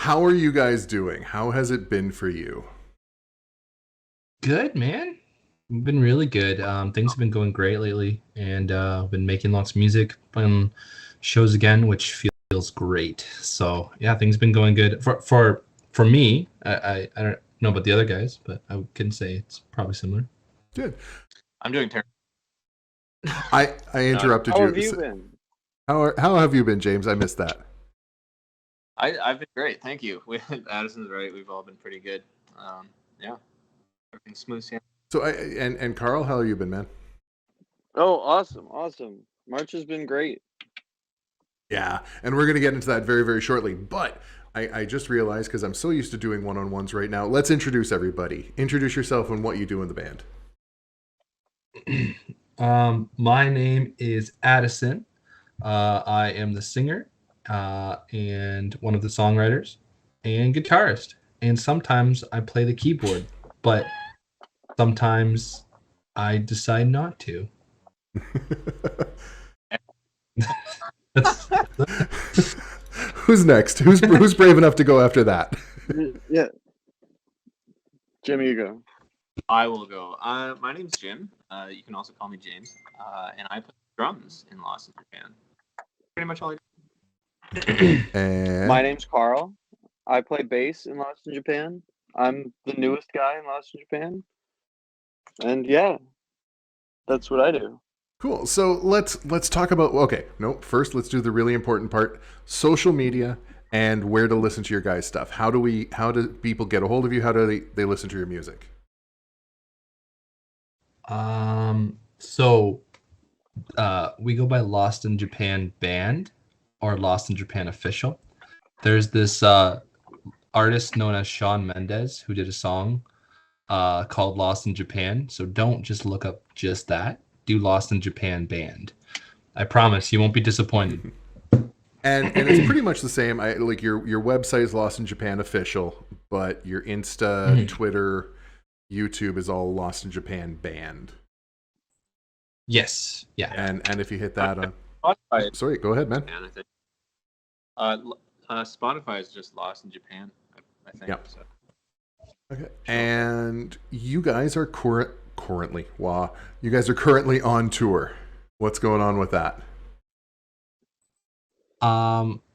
how are you guys doing? How has it been for you? Good, man. We've been really good. Things have been going great lately, and been making lots of music, playing shows again, which feels great. So yeah, things been going good for me. I don't know about the other guys, but I can say it's probably similar. Good. I'm doing terrible. I No, interrupted How you. have you been? How have you been, James? I missed that. I've been great, thank you. Addison's right. We've all been pretty good. Yeah, everything's smooth. Yeah. So and Carl, how have you been, man? Oh, awesome. March has been great. Yeah, and we're gonna get into that very, very shortly. But I just realized because I'm so used to doing one-on-ones right now. Let's introduce everybody. Introduce yourself and what you do in the band. My name is Addison. I am the singer and one of the songwriters and guitarist. And sometimes I play the keyboard, but sometimes I decide not to. That's, Who's next? Who's brave enough to go after that? Yeah, Jimmy, you go. I will go. My name's Jim. You can also call me James. And I play drums in Lost in Japan. Pretty much all I do. And My name's Carl. I play bass in Lost in Japan. I'm the newest guy in Lost in Japan. And yeah, that's what I do. cool. So let's talk about. Okay, no. First, let's do the really important part: social media and where to listen to your guys' stuff. How do people get a hold of you? How do they listen to your music? so we go by Lost in Japan Band or Lost in Japan Official. There's this artist known as Shawn Mendes who did a song called Lost in Japan. So don't just look up just that. Do Lost in Japan Band. I promise you won't be disappointed. And it's pretty much the same. I like your website is Lost in Japan Official, but your Insta, Mhm. Twitter, YouTube is all Lost in Japan Band. Yes. Yeah. And if you hit that on, Spotify, sorry, go ahead, man. I think. Spotify is just Lost in Japan. I think. Yep. So. Okay. And you guys are currently, wow, you guys are currently on tour. What's going on with that?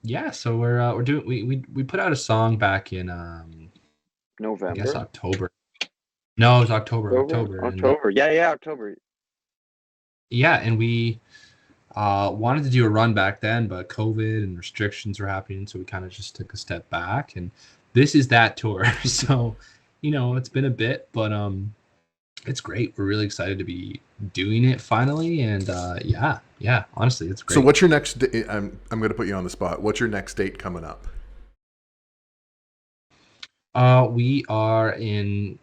Yeah, so we're doing we put out a song back in I guess November. October. No, it was October. And October. Yeah, October. yeah, and we wanted to do a run back then, but COVID and restrictions were happening, so we kind of just took a step back. And this is that tour. So, it's been a bit, but it's great. We're really excited to be doing it finally, and yeah, honestly, it's So great. what's your next I'm going to put you on the spot. What's your next date coming up? We are in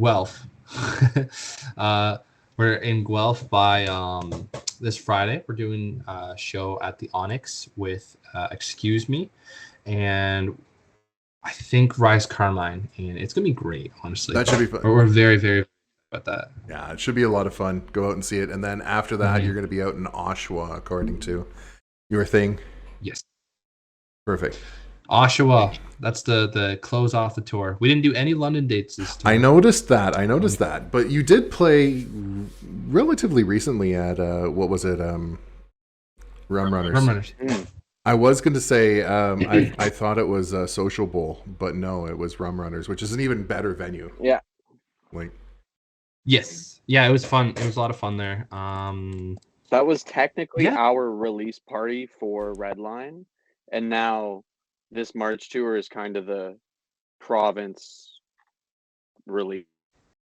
Guelph. We're in Guelph by this Friday. We're doing a show at the Onyx with Excuse Me, and I think Rise Carmine, and it's gonna be great. Honestly, That should be fun. We're very, very about that. Yeah, it should be a lot of fun. Go out and see it. And then after that, Mhm. you're going to be out in Oshawa, according to your thing. Yes, Perfect. Oshawa. That's the close off the tour. We didn't do any London dates this tour. I noticed that. But you did play relatively recently at, what was it? Rum Runners. Rum Runners. I was going to say, I thought it was a Social Bowl, but no, it was Rum Runners, which is an even better venue. Yeah. Like, Yes. Yeah, it was fun. It was a lot of fun there. That was technically Yeah. our release party for Redline. And now this March tour is kind of the province release.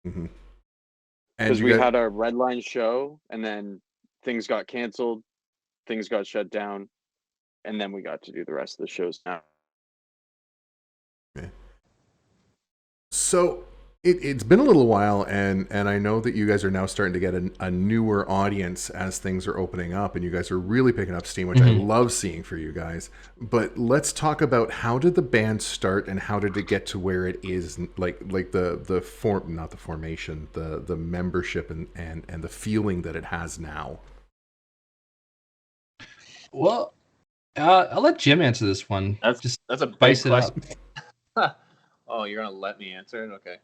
mhm. Because you we got- had our Redline show and then things got canceled, things got shut down, and then we got to do the rest of the shows now. So it's been a little while, and I know that you guys are now starting to get a newer audience as things are opening up, and you guys are really picking up steam, which I Mhm. love seeing for you guys. But let's talk about how did the band start, and how did it get to where it is, like the form, not the formation, the membership, and the feeling that it has now. Well, I'll let Jim answer this one. That's Just a big spice it question. up. Oh, you're gonna let me answer it? Okay.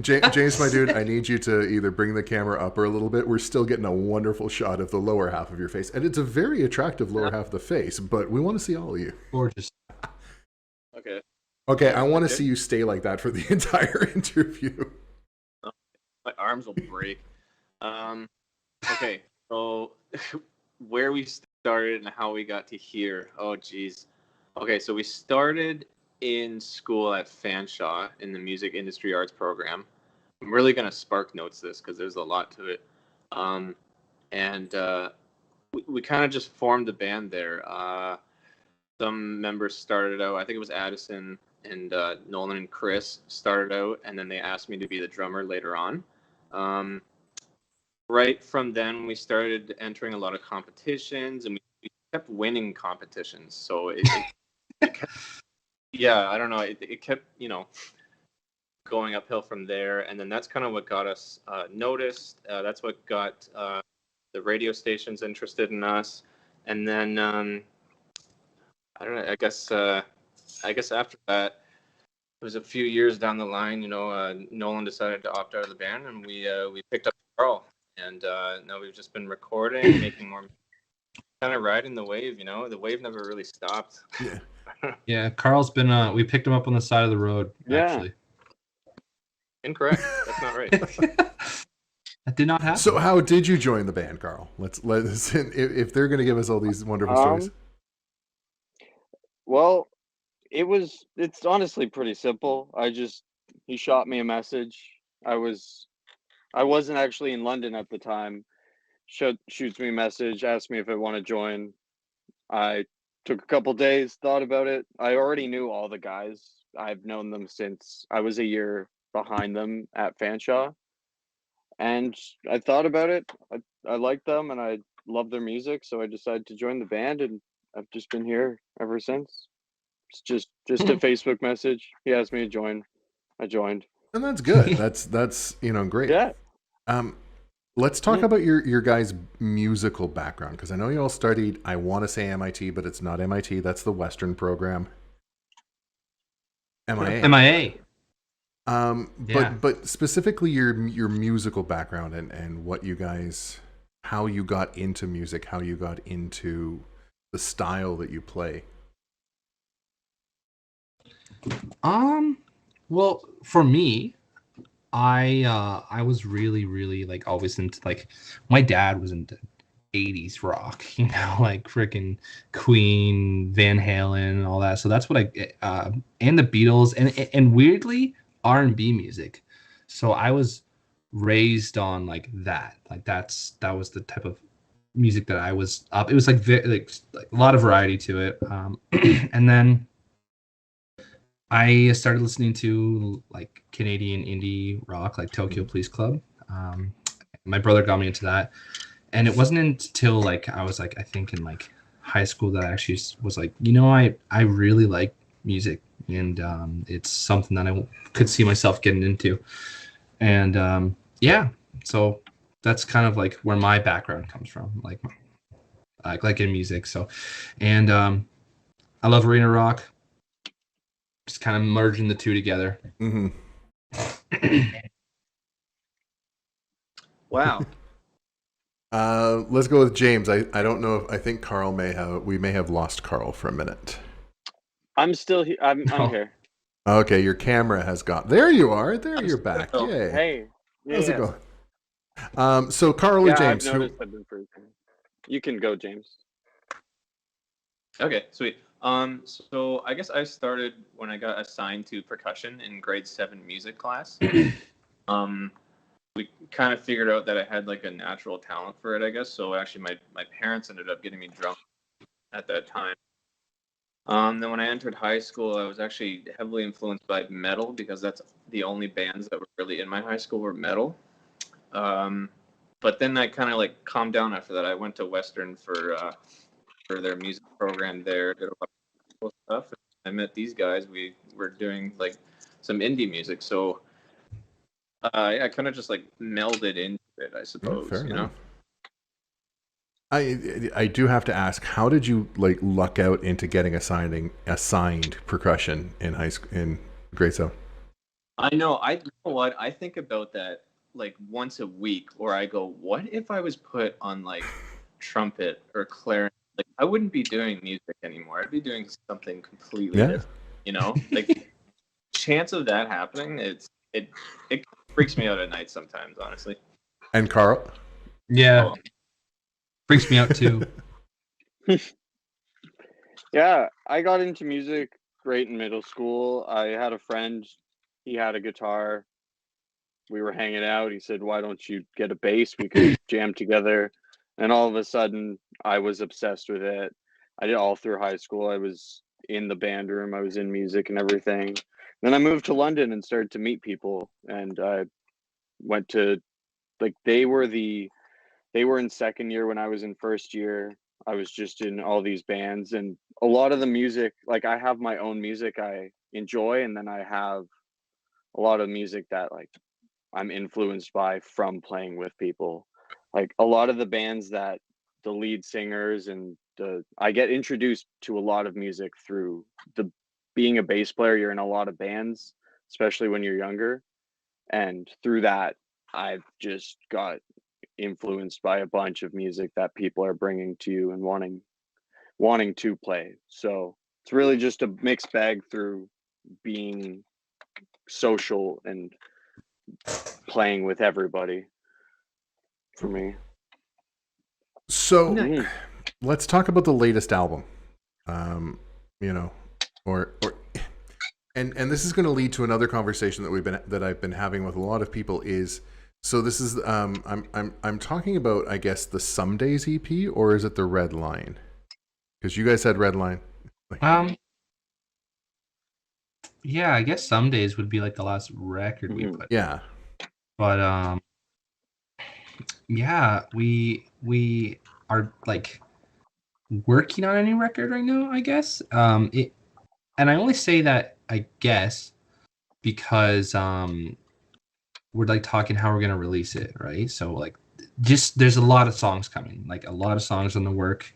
James, my dude, I need you to either bring the camera up or a little bit. We're still getting a wonderful shot of the lower half of your face, and it's a very attractive lower half of the face. But we want to see all of you. Gorgeous. Okay. Okay, I want to Okay. see you stay like that for the entire interview. My arms will break. Okay, so where we started and how we got to here. Oh, geez. Okay, so we started in school at Fanshawe in the music industry arts program. I'm really gonna spark notes this because there's a lot to it. And we kind of just formed the band there. Some members started out. I think it was Addison and Nolan and Chris started out, and then they asked me to be the drummer later on. Right from then, we started entering a lot of competitions, and we kept winning competitions. So it kept, yeah, I don't know, it kept going uphill from there, and then that's kind of what got us noticed. That's what got the radio stations interested in us, and then I don't know. I guess after that, it was a few years down the line. Nolan decided to opt out of the band, and we picked up Carl, and now we've just been recording, making more, kind of riding the wave. The wave never really stopped. Yeah. Yeah, Carl's been. We picked him up on the side of the road. Yeah. Actually, Incorrect. That's not right. that did not happen. So, how did you join the band, Carl? Let's if they're going to give us all these wonderful stories. Well, it's honestly pretty simple. He shot me a message. I wasn't actually in London at the time. Shoots me a message, asked me if I want to join. I took a couple days, thought about it. I already knew all the guys. I've known them since I was a year behind them at Fanshawe. And I thought about it. I liked them and I love their music, so I decided to join the band, and I've just been here ever since. It's just a Facebook message. He asked me to join. I joined. And that's good. That's great. Yeah. Let's talk about your guys' musical background, because I know you all studied, I want to say MIT, but it's not MIT. That's the Western program. MIA. MIA. Yeah. But specifically your musical background and what you guys, how you got into music, how you got into the style that you play. Well, for me, I was really like always into, like, my dad was into 80s rock, like freaking Queen, Van Halen, and all that. So that's what and the Beatles, and weirdly R&B music. So I was raised on like that. Like that was the type of music that I was up. It was like like a lot of variety to it. And then I started listening to like Canadian indie rock, like Tokyo Police Club. My brother got me into that, and it wasn't until like I was like, I think in like high school, that I actually was like, I really like music, and it's something that I could see myself getting into. And yeah, so that's kind of like where my background comes from, like in music. So, and I love arena rock. Just kind of merging the two together. Mm-hmm. Wow. Let's go with James. I don't know if I think Carl we may have lost Carl for a minute. I'm still here. I'm here. Okay, your camera has gone. There you are. There you're back. Oh, Yay. Hey. How's it going? So Carl or James? I've noticed I've been freezing. You can go, James. Okay, sweet. So I guess I started when I got assigned to percussion in grade 7 music class. We kind of figured out that I had like a natural talent for it, I guess. So actually my parents ended up getting me drums at that time. Then when I entered high school, I was actually heavily influenced by metal, because that's the only bands that were really in my high school were metal. But then I kind of like calmed down after that. I went to Western for their music program there, did a lot of cool stuff. I met these guys. We were doing like some indie music, so I kind of just like melded into it, I suppose. Fair enough. I do have to ask, how did you like luck out into getting assigned percussion in high school in grade 7? I know. You know what? I think about that like once a week, or I go, what if I was put on like trumpet or clarinet? Like, I wouldn't be doing music anymore. I'd be doing something completely Yeah. different. Like chance of that happening, it freaks me out at night sometimes, honestly. And Carl? Yeah, Oh, freaks me out too. Yeah, I got into music great in middle school. I had a friend, he had a guitar. We were hanging out. He said, "Why don't you get a bass? We could jam together." And all of a sudden, I was obsessed with it. I did all through high school. I was in the band room, I was in music and everything. Then I moved to London and started to meet people. And I went to, like, they were in second year when I was in first year. I was just in all these bands, and a lot of the music, like, I have my own music I enjoy, and then I have a lot of music that, like, I'm influenced by from playing with people. Like, a lot of the bands that the lead singers and I get introduced to a lot of music through the being a bass player. You're in a lot of bands, especially when you're younger, and through that, I've just got influenced by a bunch of music that people are bringing to you and wanting to play. So it's really just a mixed bag through being social and playing with everybody for me. So nice. Mhm. let's talk about the latest album. Um, you know, or and this is going to lead to another conversation that I've been having with a lot of people is so this is I'm talking about, I guess, the Some Days EP, or is it the Red Line? Because you guys said Red Line. Um, yeah, I guess some days would be like the last record we Mhm. put. Yeah. But yeah, we are like working on a new record right now, I guess. And I only say that, I guess, because we're like talking how we're gonna release it, right? So like, just there's a lot of songs coming, like a lot of songs in the work,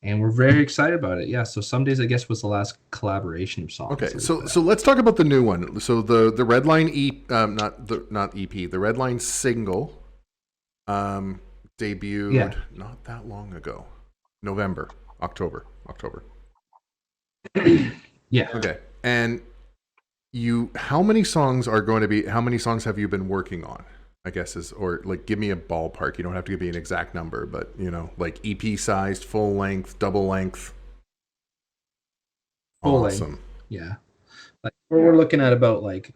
and we're very excited about it. Yeah. So some days, I guess, was the last collaboration of songs Okay, that we so put so out. let's talk about the new one. So the Red Line not EP, the Red Line single, Yeah. debuted not that long ago, November, October. Yeah. Okay, and how many songs are going to be? How many songs have you been working on? I guess or like give me a ballpark. You don't have to give me an exact number, but like EP sized, full length, double length. Full length. Awesome. Yeah. Like we're looking at about like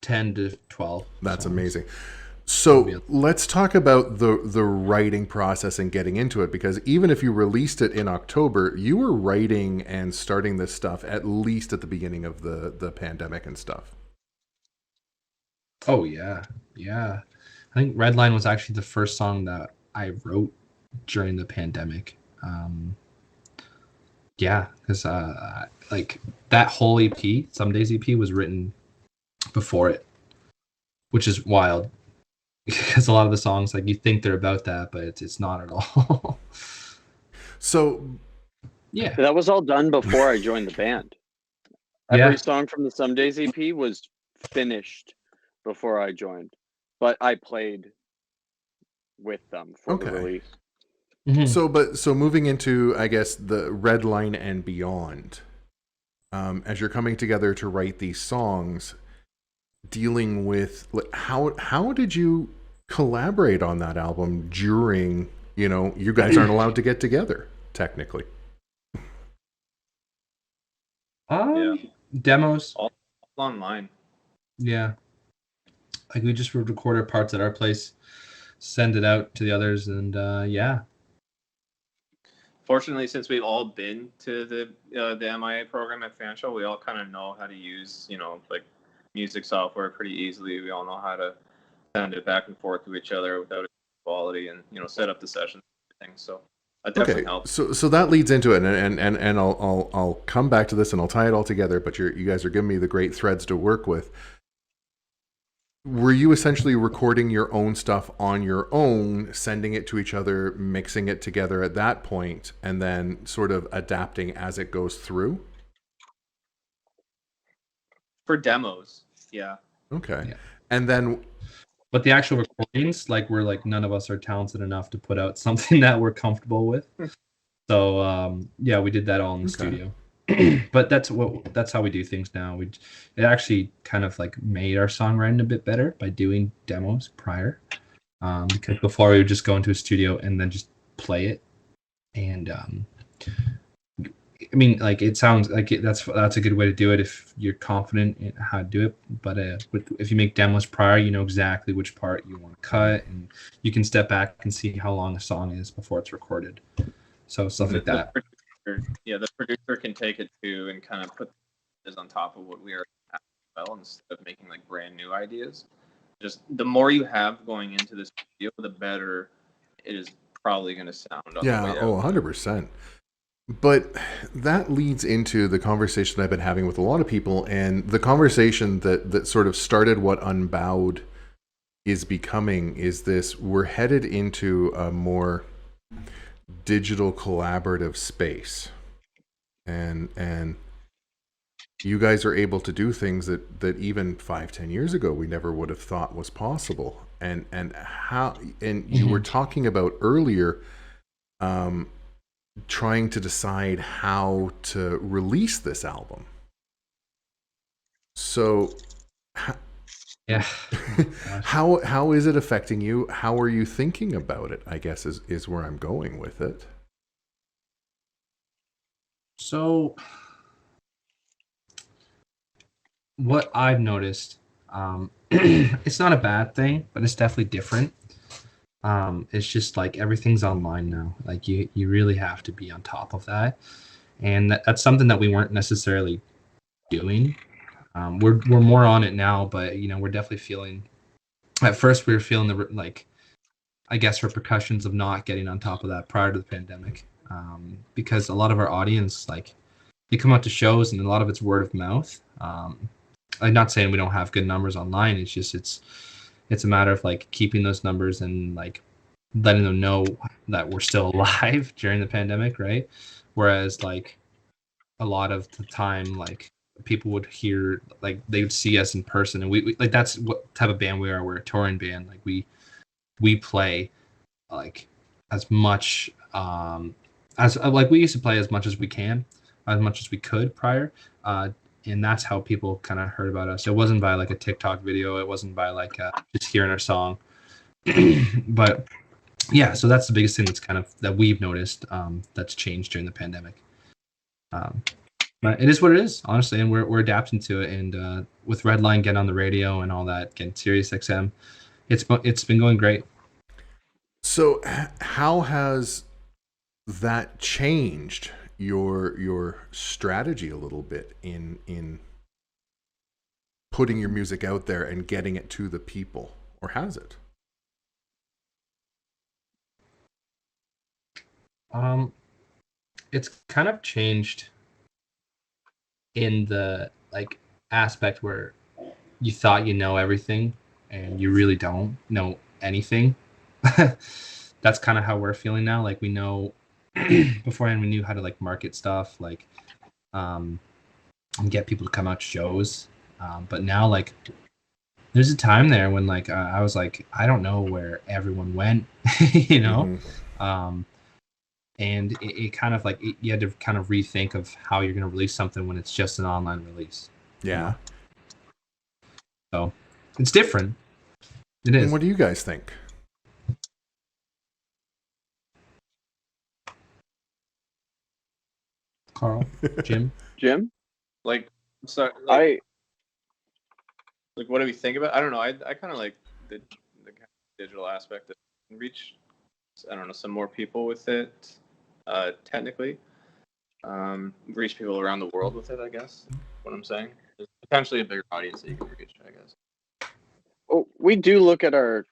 10 to 12 That's songs. amazing. That'll be So let's talk about the writing process and getting into it, because even if you released it in October, you were writing and starting this stuff at least at the beginning of the pandemic and stuff. Oh yeah, yeah. I think Redline was actually the first song that I wrote during the pandemic. Yeah, because like that whole EP, Some Days EP, was written before it, which is wild because a lot of the songs, like, you think they're about that, but it's not at all. So Yeah, That was all done before I joined the band. yeah. Every song from the Some Days EP was finished before I joined, but I played with them for the okay. release. Mhm. So moving into, I guess, the Red Line and beyond, as you're coming together to write these songs, dealing with how did you collaborate on that album during, you guys aren't allowed to get together technically. Yeah. Demos. All online. Yeah, like we just would record our parts at our place, send it out to the others, and yeah. Fortunately, since we've all been to the MIA program at Fanshawe, we all kind of know how to use like music software pretty easily. We all know how to send it back and forth to each other without quality, and set up the sessions and everything. So that definitely Okay, helps. so that leads into it, and I'll come back to this and I'll tie it all together. But you guys are giving me the great threads to work with. were you essentially recording your own stuff on your own, sending it to each other, mixing it together at that point, and then sort of adapting as it goes through? For demos, yeah. Okay. Yeah. And then, But the actual recordings, like we're like none of us are talented enough to put out something that we're comfortable with. So yeah, we did that all in the Okay. studio. But that's how we do things now. It actually kind of like made our songwriting a bit better by doing demos prior. Because before we would just go into a studio and then just play it. And I mean, like it sounds like that's a good way to do it if you're confident in how to do it. But if you make demos prior, you know exactly which part you want to cut, and you can step back and see how long a song is before it's recorded. So stuff like that. The producer can take it too and kind of put this on top of what we are as well, instead of making like brand new ideas. Just the more you have going into this video, the better it is probably going to sound on the yeah, way out. 100%. But that leads into the conversation I've been having with a lot of people, and the conversation that sort of started what Unbowed is becoming is this: we're headed into a more digital collaborative space. And you guys are able to do things that even 5-10 years ago we never would have thought was possible. And you were talking about earlier trying to decide how to release this album. So Yeah. how is it affecting you? How are you thinking about it, I guess is where I'm going with it. So what I've noticed, it's not a bad thing, but it's definitely different. It's just like everything's online now. Like you really have to be on top of that, and that's something that we weren't necessarily doing. We're more on it now, but you know we're definitely feeling. At first, we were feeling the like, I guess, repercussions of not getting on top of that prior to the pandemic, because a lot of our audience, like, they come out to shows and a lot of it's word of mouth. I'm not saying we don't have good numbers online. It's just it's a matter of like keeping those numbers and like letting them know that we're still alive during the pandemic, right? Whereas like a lot of the time, like people would hear, like they would see us in person, and we like that's what type of band we are. We're a touring band. Like we play like as much as like we used to play as much as we can, as much as we could prior. And that's how people kind of heard about us. It wasn't by like a TikTok video. It wasn't by like just hearing our song. But yeah, so that's the biggest thing that's kind of that we've noticed that's changed during the pandemic. But it is what it is, honestly, and we're adapting to it. And with Redline getting on the radio and all that, getting Sirius XM, it's been going great. So how has that changed your strategy a little bit in putting your music out there and getting it to the people, or has it? It's kind of changed in the like aspect where you thought you know everything and you really don't know anything. That's kind of how we're feeling now. Like we know beforehand we knew how to like market stuff, like and get people to come out to shows. But now like there's a time there when like I was like, I don't know where everyone went, you know. Mm-hmm. And it kind of like you had to kind of rethink of how you're going to release something when it's just an online release. Yeah. You know? So it's different. It is. And what do you guys think? Carl, Jim. Like, so, I like, what do we think about? I don't know. I kind of like the kind of digital aspect that can reach, I don't know, some more people with it. Technically, reach people around the world with it. I guess what I'm saying. There's potentially a bigger audience that you can reach. I guess. oh, we do look at our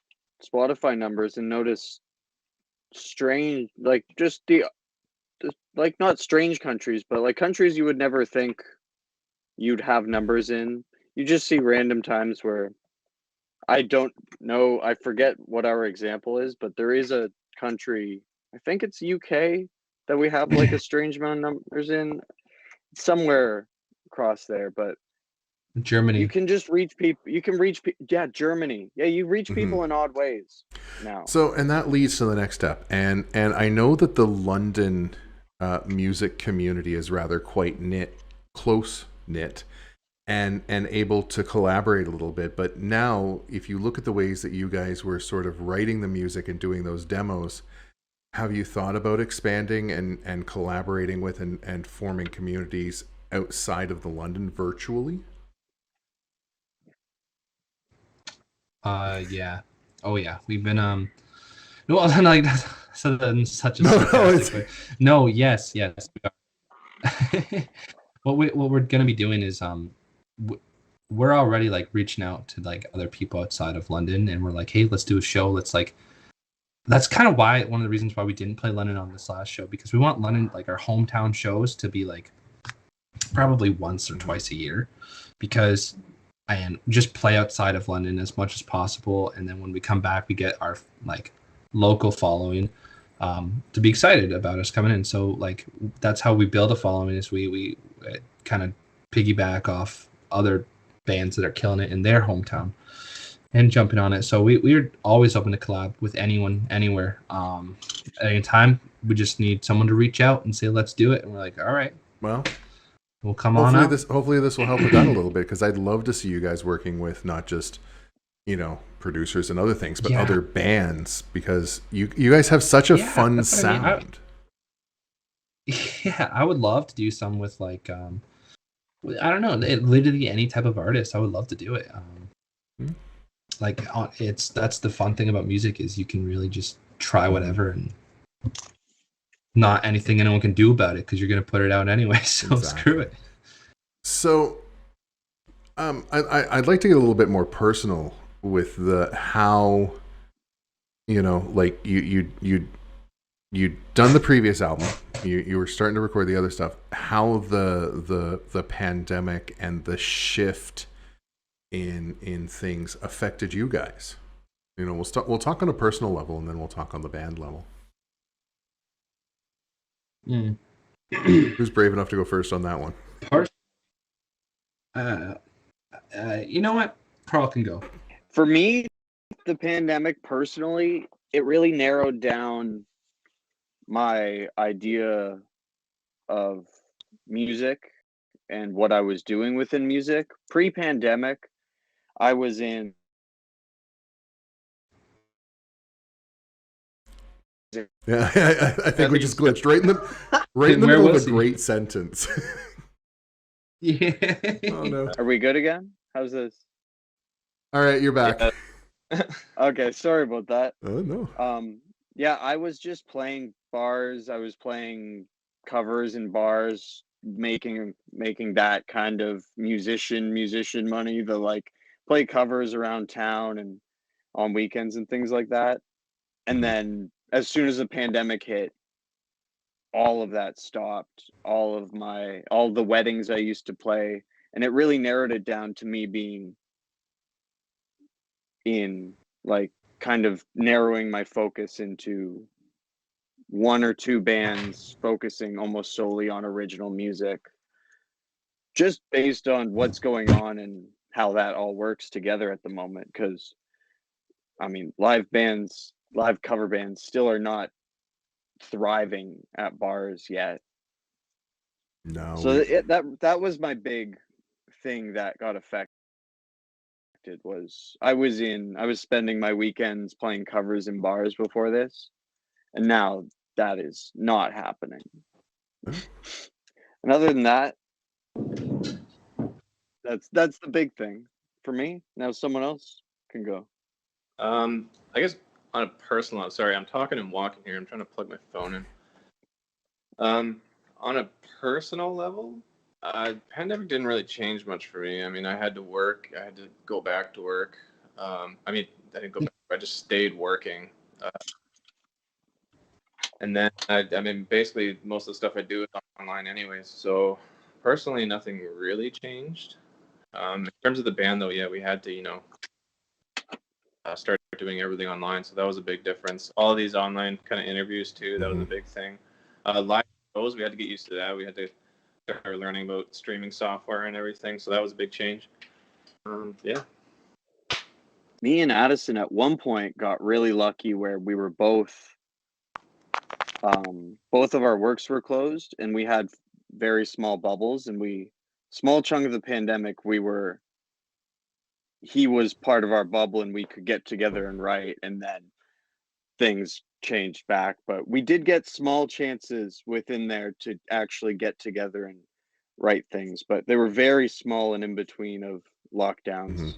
Spotify numbers and notice strange, like just like not strange countries, but like countries you would never think you'd have numbers in. You just see random times where I don't know. I forget what our example is, but there is a country. I think it's UK that we have like a strange amount of numbers in somewhere across there. But you Germany. can just reach people. You can reach. Yeah, Germany. Yeah, you reach people in odd ways now. So, and that leads to the next step. And I know that the London music community is rather quite close knit, and able to collaborate a little bit. But now, if you look at the ways that you guys were sort of writing the music and doing those demos, have you thought about expanding and collaborating with and forming communities outside of the London virtually? Yeah. Oh yeah. We've been no, like that's so in such a No, sarcastic way. No, yes. We are. What we're gonna be doing is we're already like reaching out to like other people outside of London, and we're like, hey, let's do a show. Let's like that's kind of why one of the reasons why we didn't play London on this last show, because we want London, like our hometown shows, to be like probably once or twice a year, because and just play outside of London as much as possible, and then when we come back we get our like local following to be excited about us coming in. So like that's how we build a following, is we kind of piggyback off other bands that are killing it in their hometown and jumping on it. So we're always open to collab with anyone, anywhere, at any time. We just need someone to reach out and say, let's do it. And we're like, all right, Well, we'll come on out. hopefully this will help with that a little bit, because I'd love to see you guys working with not just, you know, producers and other things, but other bands, because you guys have such a fun sound. I mean. I would love to do some with like I don't know, literally any type of artist. I would love to do it. Like that's the fun thing about music, is you can really just try whatever, and not anything anyone can do about it, because you're going to put it out anyway. So screw it. So I'd like to get a little bit more personal with the how, you know, like you'd done the previous album, you were starting to record the other stuff, how the pandemic and the shift in things affected you guys. You know, we'll talk on a personal level, and then we'll talk on the band level. Who's brave enough to go first on that one? You know what? Carl can go. For me, the pandemic personally, it really narrowed down my idea of music and what I was doing within music. Pre-pandemic, I was in Yeah, I think we just glitched right in the middle of a great sentence. Yeah. Oh no. Are we good again? How's this? All right, you're back. Yeah. Okay, sorry about that. Oh no. Yeah, I was just playing bars. I was playing covers in bars, making that kind of musician money, the like play covers around town and on weekends and things like that. And then as soon as the pandemic hit, all of that stopped. All the weddings I used to play, and it really narrowed it down to me being in like kind of narrowing my focus into one or two bands, focusing almost solely on original music, just based on what's going on and how that all works together at the moment. Because I mean, live cover bands still are not thriving at bars yet. No. So that was my big thing that got affected. Was I was spending my weekends playing covers in bars before this, and now that is not happening. And other than that, that's the big thing for me. Now someone else can go. I guess on a personal level, sorry, I'm talking and walking here. I'm trying to plug my phone in. On a personal level, pandemic didn't really change much for me. I mean, I had to work. I had to go back to work. I mean, I didn't go back. I just stayed working. And then, I mean, basically most of the stuff I do is online anyways. So personally, nothing really changed. In terms of the band, though, yeah, we had to, you know, started doing everything online. So that was a big difference. All these online kind of interviews too. That was a big thing. Live shows, we had to get used to that. We had to start learning about streaming software and everything. So that was a big change. Yeah. Me and Addison at one point got really lucky where we were both of our works were closed and we had very small bubbles, and small chunk of the pandemic he was part of our bubble and we could get together and write, and then things changed back. But we did get small chances within there to actually get together and write things, but they were very small and in between of lockdowns.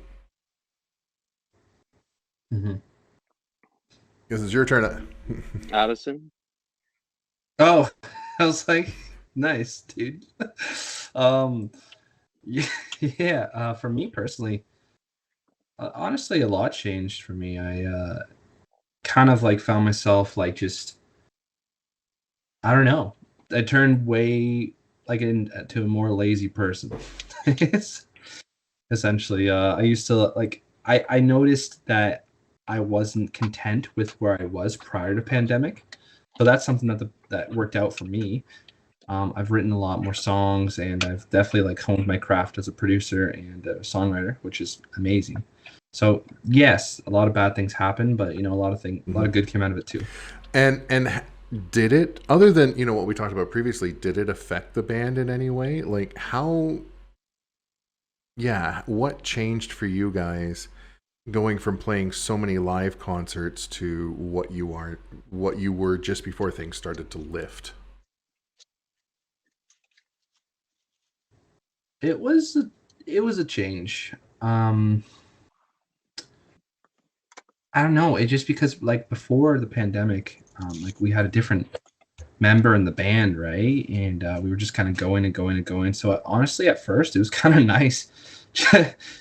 Because it's your turn. Addison? Oh, I was like, nice, dude. Yeah, for me personally, honestly, a lot changed for me. I kind of like found myself like just, I don't know. I turned way like into a more lazy person. It's essentially, I used to like I noticed that I wasn't content with where I was prior to pandemic, so that's something that worked out for me. I've written a lot more songs, and I've definitely like honed my craft as a producer and a songwriter, which is amazing. So yes, a lot of bad things happen, but a lot of good came out of it too. And did it, other than what we talked about previously, did it affect the band in any way? Like how? Yeah, what changed for you guys going from playing so many live concerts to what you were just before things started to lift? It was a change. I don't know. It just because like before the pandemic, like we had a different member in the band, right? And we were just kind of going and going and going. So honestly, at first, it was kind of nice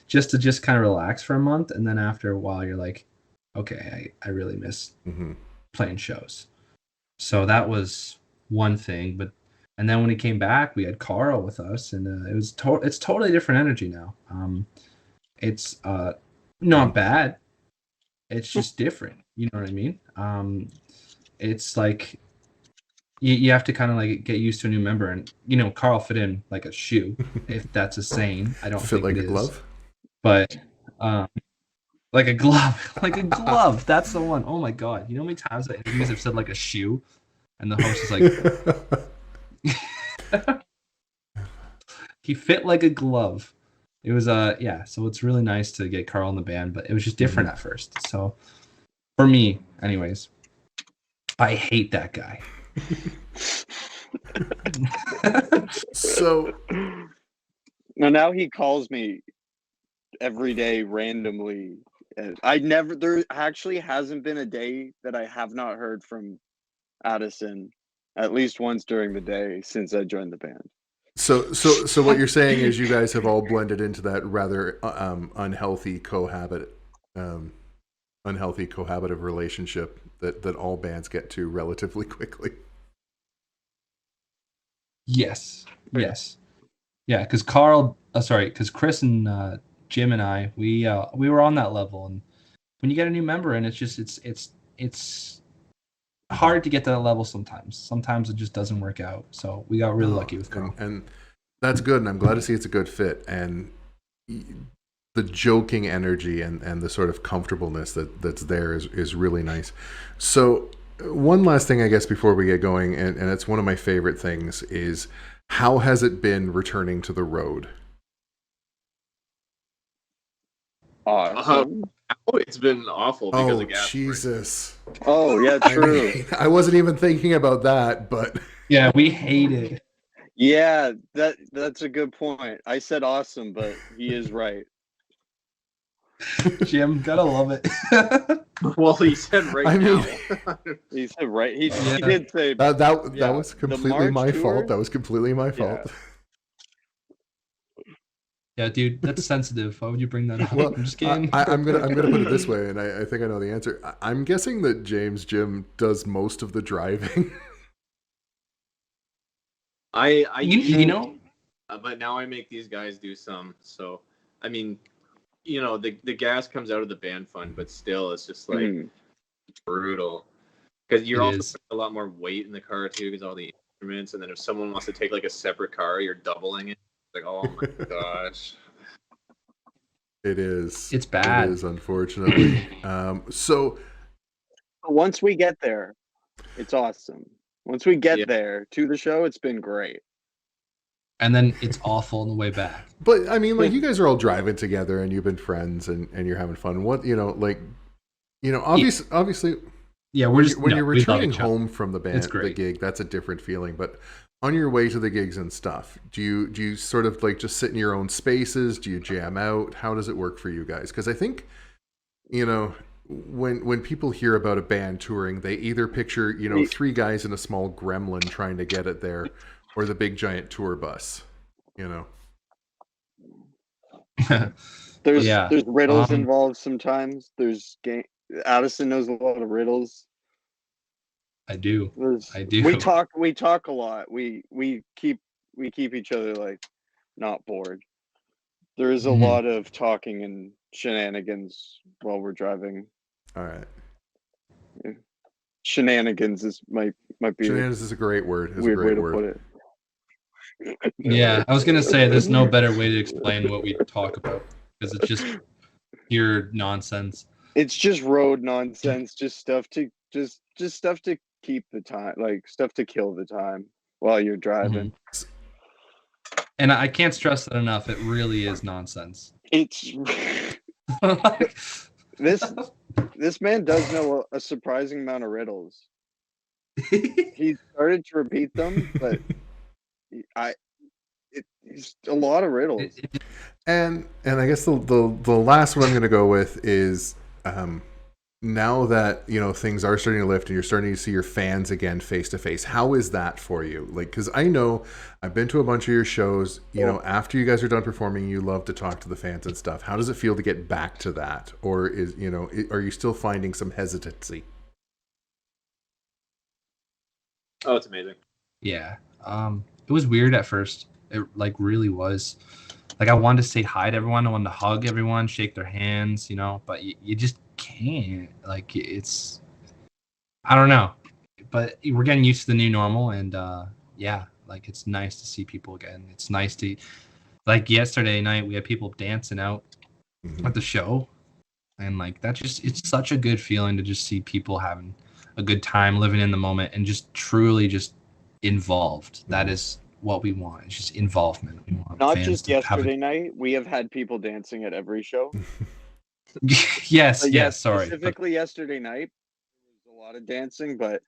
just to kind of relax for a month, and then after a while, you're like, okay, I really miss playing shows. So that was one thing. But and then when he came back, we had Carl with us, and it's totally different energy now. It's not bad. It's just different. You know what I mean? It's like you have to kind of like get used to a new member, and Carl fit in like a shoe, if that's a saying. I don't Fit think like it a is, glove? but like a glove, like a glove. That's the one. Oh my god! You know how many times the interviews have said like a shoe, and the host is like, he fit like a glove. It was yeah. So it's really nice to get Carl in the band, but it was just different at first. So for me, anyways, I hate that guy. So Now he calls me every day randomly. There actually hasn't been a day that I have not heard from Addison at least once during the day since I joined the band. So what you're saying is you guys have all blended into that rather unhealthy cohabitative relationship that all bands get to relatively quickly. Yes. Yeah, because Chris and Jim and I, we were on that level, and when you get a new member, and it's hard to get to that level sometimes. Sometimes it just doesn't work out. So we got really lucky with Carl. And that's good, and I'm glad to see it's a good fit. And the joking energy and the sort of comfortableness that's there is really nice. So one last thing, I guess, before we get going, and it's one of my favorite things, is how has it been returning to the road? Awesome. It's been awful because of gas Jesus. Oh yeah, true. I wasn't even thinking about that, but Yeah, we hate it. Yeah, that's a good point. I said awesome, but he is right. Jim, gotta love it. Well, he said now. He said right. He did say that was completely my fault. That was completely my fault. Yeah, dude, that's sensitive. Why would you bring that up? Well, I'm just kidding. I'm gonna put it this way, and I think I know the answer. I'm guessing that Jim does most of the driving. I you know, but now I make these guys do some. So I mean, the gas comes out of the band fund, but still, it's just like Mhm. brutal because you're It also is. putting a lot more weight in the car too, because all the instruments, and then if someone wants to take like a separate car, you're doubling it. Like, oh my gosh. It is. It's It bad. is, unfortunately. So But once we get there, it's awesome. Once we get Yeah. there to the show, it's been great. And then it's awful on the way back. but I mean, like, you guys are all driving together and you've been friends and you're having fun. What, obviously Yeah, when you're we love returning each other. home from the It's the great. gig, that's a different feeling. But on your way to the gigs and stuff, do you sort of like just sit in your own spaces? Do you jam out? How does it work for you guys? Because I think, when people hear about a band touring, they either picture, We- three guys in a small gremlin trying to get it there, or the big giant tour bus. There's Yeah. there's riddles Um, involved sometimes. There's game. Addison knows a lot of riddles. I do. There's, I do. We talk a lot. We keep each other like not bored. There is a Mhm. lot of talking and shenanigans while we're driving. All right. Shenanigans might be a Shenanigans is a great word. It's a weird way great to word. put it. Yeah, I was gonna say there's no better way to explain what we talk about because it's just pure nonsense. It's just road nonsense, just stuff to stuff to keep the time, like stuff to kill the time while you're driving. And I can't stress that enough. It really is nonsense. It's Like, this man does know a surprising amount of riddles. He started to repeat them, but it's a lot of riddles. And I guess the last one I'm going to go with is, now that things are starting to lift and you're starting to see your fans again face to face, how is that for you? Like, because I know I've been to a bunch of your shows. After you guys are done performing, you love to talk to the fans and stuff. How does it feel to get back to that, or are you still finding some hesitancy? Oh, it's amazing. Yeah. It was weird at first. It like really was. Like I wanted to say hi to everyone. I wanted to hug everyone, shake their hands, but you just can't. Like it's, I don't know. But we're getting used to the new normal, and yeah, like it's nice to see people again. It's nice to, like yesterday night we had people dancing out at the show, and like it's such a good feeling to just see people having a good time, living in the moment, and just truly just involved. That is what we want. It's just involvement. We want Not fans just to have yesterday night. We have had people dancing at every show. yes, But yes. Sorry. specifically yesterday night, there was a lot of dancing. But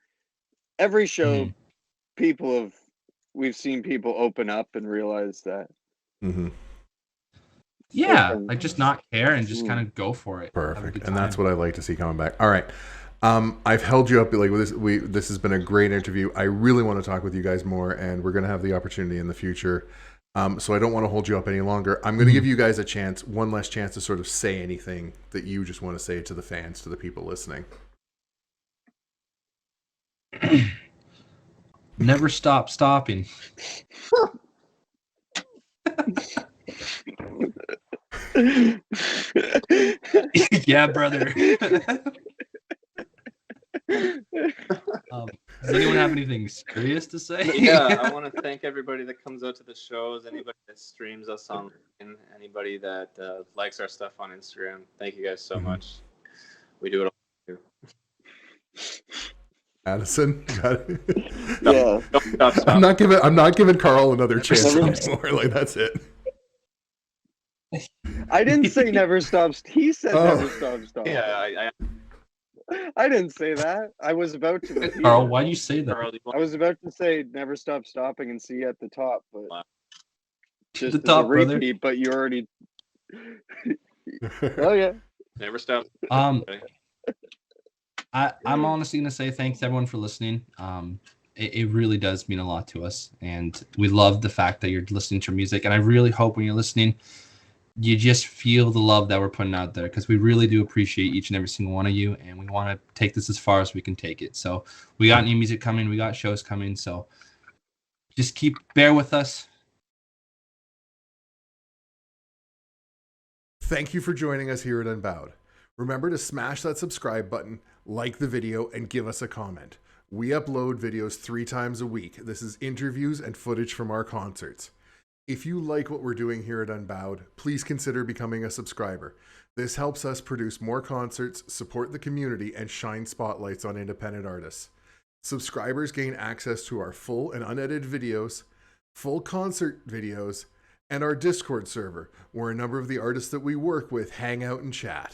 every show, we've seen people open up and realize that. Yeah, Open. like just not care and just kind of go for it. Have a Perfect, good and that's time. what I like to see coming back. All right. I've held you up like with this. This has been a great interview. I really want to talk with you guys more, and we're going to have the opportunity in the future. So I don't want to hold you up any longer. I'm going to give you guys one last chance to sort of say anything that you just want to say to the fans, to the people listening. Never stop stopping. Yeah, brother. Does anyone have anything serious to say? Yeah, I want to thank everybody that comes out to the shows, anybody that streams us online, anybody that likes our stuff on Instagram. Thank you guys so much. We do it all too. Addison, Yeah. Stop. I'm not giving Carl another chance anymore. Like, that's it. I didn't say never stop. He said never stop. Yeah, I didn't say that. I was about to. Carl, why'd you say that? Carl, I was about to say never stop stopping and see you at the top, but Wow. just The as top, a brother. repeat. But you already. Oh yeah. never stop. I'm honestly gonna say thanks to everyone for listening. It really does mean a lot to us, and we love the fact that you're listening to our music. And I really hope when you're listening, you just feel the love that we're putting out there, because we really do appreciate each and every single one of you, and we want to take this as far as we can take it. So we got new music coming, we got shows coming, so just bear with us. Thank you for joining us here at Unbowed. Remember to smash that subscribe button, like the video, and give us a comment. We upload videos 3 times a week. This is interviews and footage from our concerts. If you like what we're doing here at Unbowed, please consider becoming a subscriber. This helps us produce more concerts, support the community, and shine spotlights on independent artists. Subscribers gain access to our full and unedited videos, full concert videos, and our Discord server, where a number of the artists that we work with hang out and chat.